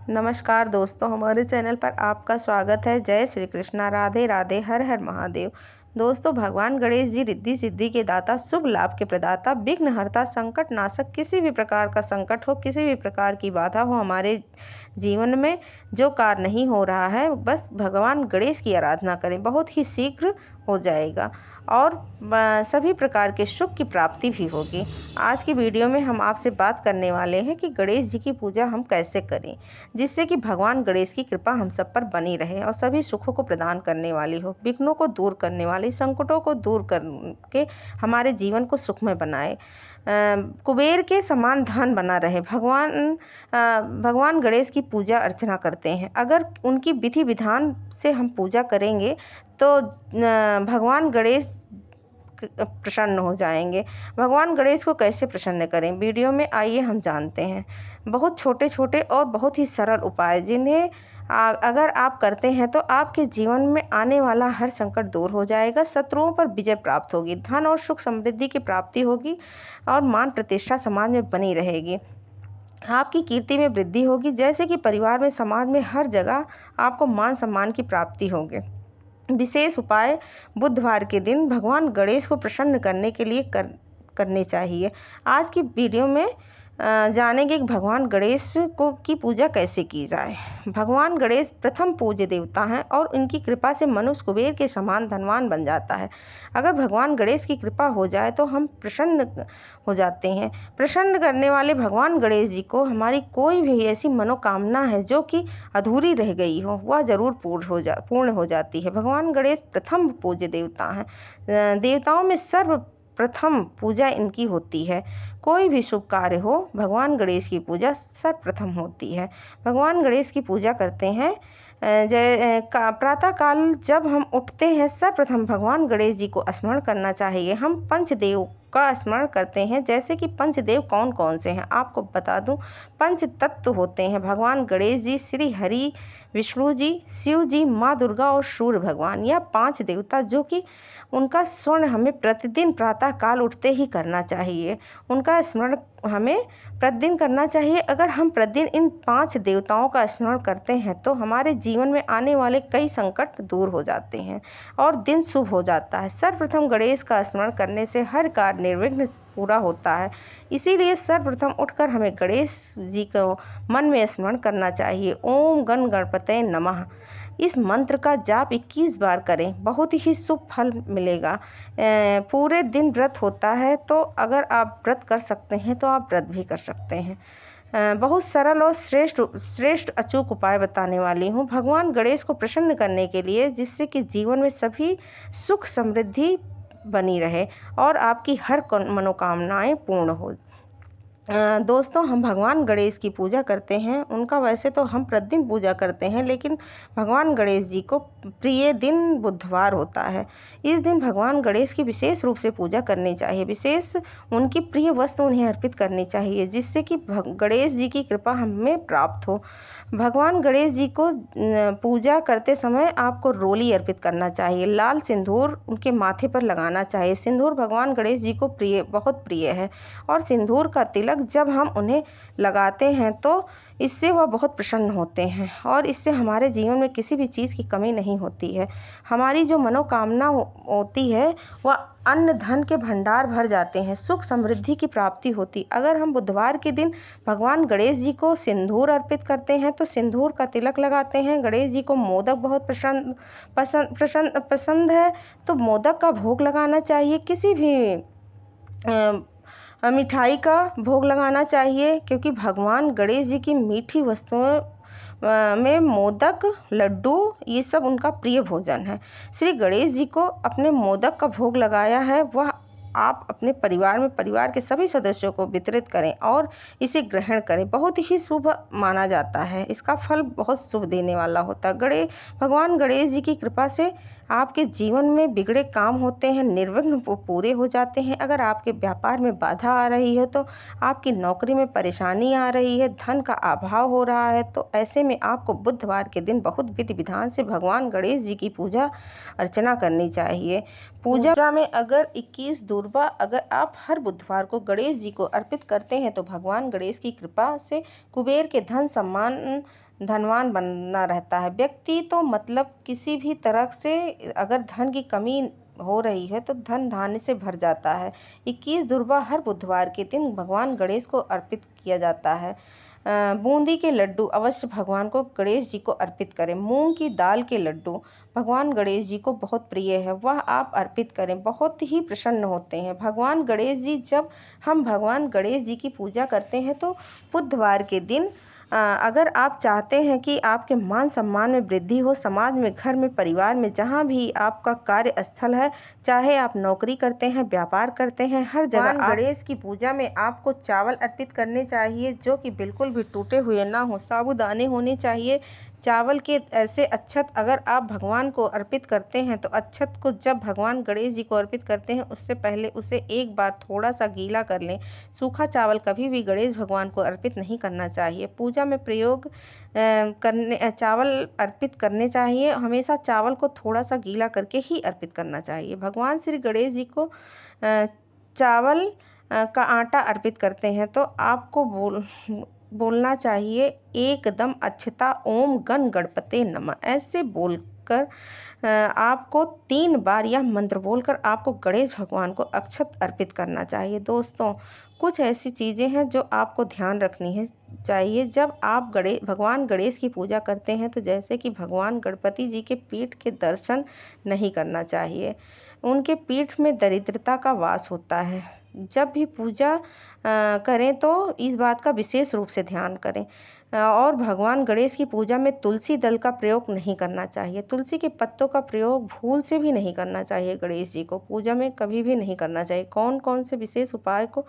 नमस्कार दोस्तों, हमारे चैनल पर आपका स्वागत है। जय श्री कृष्णा, राधे राधे, हर हर महादेव। दोस्तों, भगवान गणेश जी रिद्धि सिद्धि के दाता, शुभ लाभ के प्रदाता, विघ्नहर्ता, संकट नाशक, किसी भी प्रकार का संकट हो, किसी भी प्रकार की बाधा हो हमारे जीवन में, जो कार्य नहीं हो रहा है, बस भगवान गणेश की आराधना करें, बहुत ही शीघ्र हो जाएगा और सभी प्रकार के सुख की प्राप्ति भी होगी। आज की वीडियो में हम आपसे बात करने वाले हैं कि गणेश जी की पूजा हम कैसे करें, जिससे कि भगवान गणेश की कृपा हम सब पर बनी रहे और सभी सुखों को प्रदान करने वाली हो, विघ्नों को दूर करने वाली, संकटों को दूर करके हमारे जीवन को सुखमय बनाए, कुबेर के समान धन बना रहे। भगवान गणेश की पूजा अर्चना करते हैं। अगर उनकी विधि विधान से हम पूजा करेंगे तो भगवान गणेश प्रसन्न हो जाएंगे। भगवान गणेश को कैसे प्रसन्न करें, वीडियो में आइए हम जानते हैं। बहुत छोटे छोटे और बहुत ही सरल उपाय, जिन्हें अगर आप करते हैं तो आपके जीवन में आने वाला हर संकट दूर हो जाएगा, शत्रुओं पर विजय प्राप्त होगी, धन और सुख समृद्धि की प्राप्ति होगी और मान प्रतिष्ठा समाज में बनी रहेगी। आपकी कीर्ति में वृद्धि होगी, जैसे कि परिवार में, समाज में, हर जगह आपको मान सम्मान की प्राप्ति होगी। विशेष उपाय बुधवार के दिन भगवान गणेश को प्रसन्न करने के लिए करने चाहिए। आज की वीडियो में जानेंगे कि भगवान गणेश की पूजा कैसे की जाए। भगवान गणेश प्रथम पूज्य देवता हैं और इनकी कृपा से मनुष्य कुबेर के समान धनवान बन जाता है। अगर भगवान गणेश की कृपा हो जाए तो हम प्रसन्न हो जाते हैं। प्रसन्न करने वाले भगवान गणेश जी को हमारी कोई भी ऐसी मनोकामना है जो कि अधूरी रह गई हो, वह जरूर पूर्ण हो जाती है। भगवान गणेश प्रथम पूज्य देवता हैं। देवताओं में सर्वप्रथम पूजा इनकी होती है। कोई भी शुभ कार्य हो, भगवान गणेश की पूजा सर्वप्रथम होती है। भगवान गणेश की पूजा करते हैं। प्रातः काल जब हम उठते हैं, सर्वप्रथम भगवान गणेश जी को स्मरण करना चाहिए। हम पंचदेव का स्मरण करते हैं। जैसे कि पंचदेव कौन कौन से हैं आपको बता दूं। पंच तत्व होते हैं भगवान गणेश जी, श्री हरि, विष्णु जी, शिव जी, माँ दुर्गा और सूर्य भगवान। यह 5 देवता जो कि उनका स्मरण हमें प्रतिदिन प्रातः काल उठते ही करना चाहिए। उनका स्मरण हमें प्रतिदिन करना चाहिए। अगर हम प्रतिदिन इन 5 देवताओं का स्मरण करते हैं तो हमारे जीवन में आने वाले कई संकट दूर हो जाते हैं और दिन शुभ हो जाता है। सर्वप्रथम गणेश का स्मरण करने से हर कार्य निर्विघ्न पूरा होता है। इसीलिए सर्वप्रथम उठकर हमें गणेश जी को मन में स्मरण करना चाहिए। ओम गण गणपतये नमः, इस मंत्र का जाप 21 बार करें, बहुत ही शुभ फल मिलेगा। पूरे दिन व्रत होता है, तो अगर आप व्रत कर सकते हैं तो आप व्रत भी कर सकते हैं। बहुत सरल और श्रेष्ठ अचूक उपाय बताने वाली हूँ भगवान गणेश को प्रसन्न करने के लिए, जिससे कि जीवन में सभी सुख समृद्धि बनी रहे और आपकी हर मनोकामनाएं पूर्ण हो। दोस्तों, हम भगवान गणेश की पूजा करते हैं। उनका वैसे तो हम प्रतिदिन पूजा करते हैं, लेकिन भगवान गणेश जी को प्रिय दिन बुधवार होता है। इस दिन भगवान गणेश की विशेष रूप से पूजा करनी चाहिए। विशेष उनकी प्रिय वस्तु उन्हें अर्पित करनी चाहिए, जिससे कि गणेश जी की कृपा हमें प्राप्त हो। भगवान गणेश जी को पूजा करते समय आपको रोली अर्पित करना चाहिए। लाल सिंदूर उनके माथे पर लगाना चाहिए। सिंदूर भगवान गणेश जी को बहुत प्रिय है और सिंदूर का तिलक जब हम उन्हें लगाते हैं तो इससे वह बहुत प्रसन्न होते हैं और इससे हमारे जीवन में किसी भी चीज़ की कमी नहीं होती है। हमारी जो मनोकामना होती है वह अन्न धन के भंडार भर जाते हैं, सुख समृद्धि की प्राप्ति होती। अगर हम बुधवार के दिन भगवान गणेश जी को सिंदूर अर्पित करते हैं तो सिंदूर का तिलक लगाते हैं। गणेश जी को मोदक बहुत पसंद है, तो मोदक का भोग लगाना चाहिए। किसी भी मिठाई का भोग लगाना चाहिए, क्योंकि भगवान गणेश जी की मीठी वस्तुओं में मोदक, लड्डू, ये सब उनका प्रिय भोजन है। श्री गणेश जी को अपने मोदक का भोग लगाया है, वह आप अपने परिवार के सभी सदस्यों को वितरित करें और इसे ग्रहण करें। बहुत ही शुभ माना जाता है, इसका फल बहुत शुभ देने वाला होता है। भगवान गणेश जी की कृपा से आपके जीवन में बिगड़े काम होते हैं, निर्विघ्न पूरे हो जाते हैं। अगर आपके व्यापार में बाधा आ रही है, तो आपकी नौकरी में परेशानी आ रही है, धन का अभाव हो रहा है, तो ऐसे में आपको बुधवार के दिन बहुत विधि विधान से भगवान गणेश जी की पूजा अर्चना करनी चाहिए। पूजा में अगर 21 दूर्वा अगर आप हर बुधवार को गणेश जी को अर्पित करते हैं तो भगवान गणेश की कृपा से कुबेर के धन सम्मान धनवान बना रहता है। व्यक्ति तो मतलब किसी भी तरह से अगर धन की कमी हो रही है तो धन धान्य से भर जाता है। 21 दुर्वा हर बुधवार के दिन भगवान गणेश को अर्पित किया जाता है। बूंदी के लड्डू अवश्य भगवान को गणेश जी को अर्पित करें। मूंग की दाल के लड्डू भगवान गणेश जी को बहुत प्रिय है, वह आप अर्पित करें, बहुत ही प्रसन्न होते हैं भगवान गणेश जी। जब हम भगवान गणेश जी की पूजा करते हैं तो बुधवार के दिन अगर आप चाहते हैं कि आपके मान सम्मान में वृद्धि हो, समाज में, घर में, परिवार में, जहाँ भी आपका कार्यस्थल है, चाहे आप नौकरी करते हैं, व्यापार करते हैं, हर जगह गणेश की पूजा में आपको चावल अर्पित करने चाहिए जो कि बिल्कुल भी टूटे हुए ना हो, साबूदाने होने चाहिए। चावल के ऐसे अक्षत अगर आप भगवान को अर्पित करते हैं तो अक्षत को जब भगवान गणेश जी को अर्पित करते हैं उससे पहले उसे एक बार थोड़ा सा गीला कर लें। सूखा चावल कभी भी गणेश भगवान को अर्पित नहीं करना चाहिए। पूजा में प्रयोग करने चावल अर्पित करने चाहिए। हमेशा चावल को थोड़ा सा गीला करके ही अर्पित करना चाहिए। भगवान श्री गणेश जी को चावल का आटा अर्पित करते हैं तो आपको बोलना चाहिए एकदम अच्छता ओम गण गणपते नमः। ऐसे बोलकर आपको 3 बार यह मंत्र बोलकर आपको गणेश भगवान को अक्षत अर्पित करना चाहिए। दोस्तों, कुछ ऐसी चीज़ें हैं जो आपको ध्यान रखनी है चाहिए जब आप भगवान गणेश की पूजा करते हैं। तो जैसे कि भगवान गणपति जी के पीठ के दर्शन नहीं करना चाहिए, उनके पीठ में दरिद्रता का वास होता है। जब भी पूजा करें तो इस बात का विशेष रूप से ध्यान करें। और भगवान गणेश की पूजा में तुलसी दल का प्रयोग नहीं करना चाहिए। तुलसी के पत्तों का प्रयोग भूल से भी नहीं करना चाहिए। गणेश जी को पूजा में कभी भी नहीं करना चाहिए। कौन कौन से विशेष उपाय को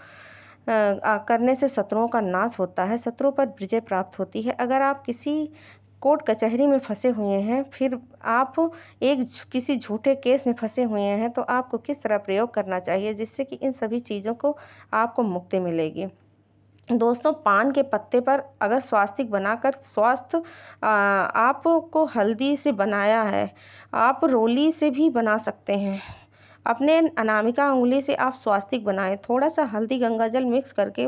करने से शत्रुओं का नाश होता है, शत्रुओं पर विजय प्राप्त होती है। अगर आप किसी कोर्ट कचहरी में फंसे हुए हैं, फिर आप किसी झूठे केस में फंसे हुए हैं, तो आपको किस तरह प्रयोग करना चाहिए जिससे कि इन सभी चीज़ों को आपको मुक्ति मिलेगी। दोस्तों, पान के पत्ते पर अगर स्वास्तिक बनाकर आपको हल्दी से बनाया है, आप रोली से भी बना सकते हैं। अपने अनामिका उंगली से आप स्वास्तिक बनाएं। थोड़ा सा हल्दी गंगा जल मिक्स करके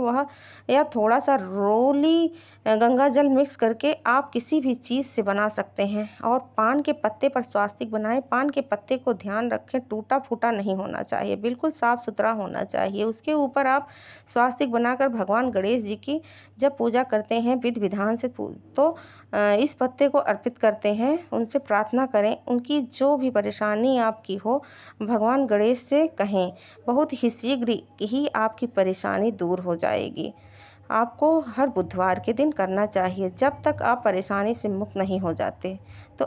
या थोड़ा सा रोली गंगा जल मिक्स करके आप किसी भी चीज़ से बना सकते हैं। और पान के पत्ते पर स्वास्तिक बनाएं। पान के पत्ते को ध्यान रखें, टूटा फूटा नहीं होना चाहिए, बिल्कुल साफ सुथरा होना चाहिए। उसके ऊपर आप स्वास्तिक बनाकर भगवान गणेश जी की जब पूजा करते हैं विधि विधान से तो इस पत्ते को अर्पित करते हैं, उनसे प्रार्थना करें। उनकी जो भी परेशानी आपकी हो भगवान गणेश से कहें, बहुत ही शीघ्र ही आपकी परेशानी दूर हो जाएगी। आपको हर बुधवार के दिन करना चाहिए जब तक आप परेशानी से मुक्त नहीं हो जाते। तो